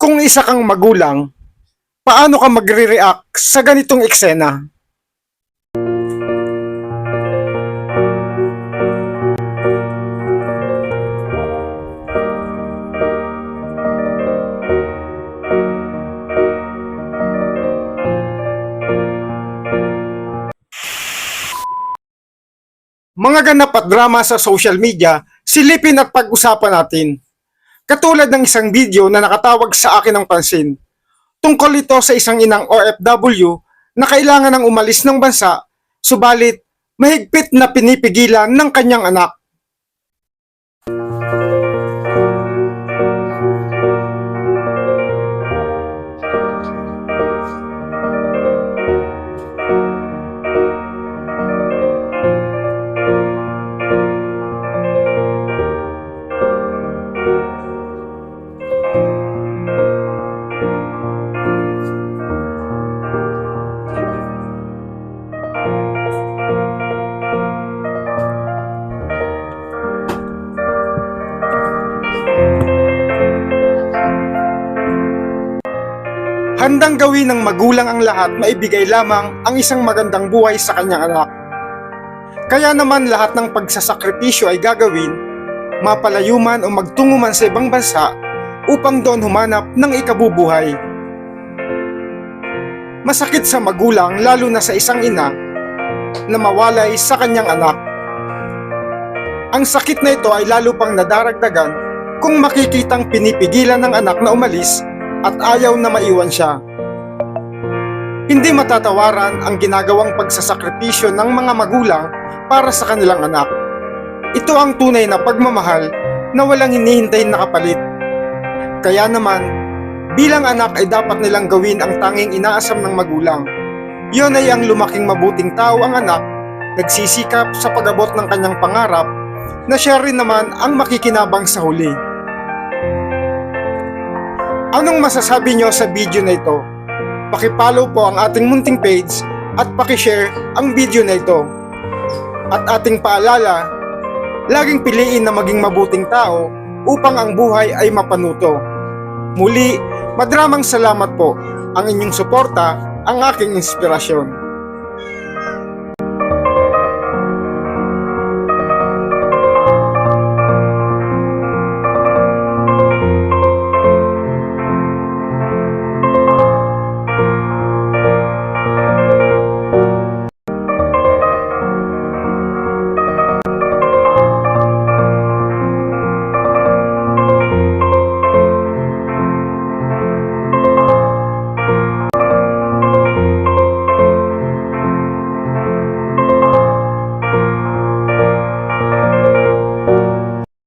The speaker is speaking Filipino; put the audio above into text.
Kung isa kang magulang, paano ka magre-react sa ganitong eksena? Mga ganap at drama sa social media, silipin at pag-usapan natin. Katulad ng isang video na nakatawag sa akin ng pansin. Tungkol ito sa isang inang OFW na kailangan ng umalis ng bansa, subalit mahigpit na pinipigilan ng kanyang anak. Handang gawin ng magulang ang lahat maibigay lamang ang isang magandang buhay sa kanyang anak. Kaya naman lahat ng pagsasakripisyo ay gagawin, mapalayo man o magtungo man sa ibang bansa upang doon humanap ng ikabubuhay. Masakit sa magulang lalo na sa isang ina na mawalay sa kanyang anak. Ang sakit na ito ay lalo pang nadaragdagan kung makikitang pinipigilan ng anak na umalis at ayaw na maiwan siya. Hindi matatawaran ang ginagawang pagsasakripisyo ng mga magulang para sa kanilang anak. Ito ang tunay na pagmamahal na walang hinihintay na kapalit. Kaya naman, bilang anak ay dapat nilang gawin ang tanging inaasam ng magulang. Iyon ay ang lumaking mabuting tao ang anak, nagsisikap sa pag-abot ng kanyang pangarap na siya rin naman ang makikinabang sa huli. Anong masasabi nyo sa video na ito? Paki-follow po ang ating munting page at paki-share ang video na ito. At ating paalala, laging piliin na maging mabuting tao upang ang buhay ay mapanuto. Muli, madramang salamat po. Ang inyong suporta ang aking inspirasyon.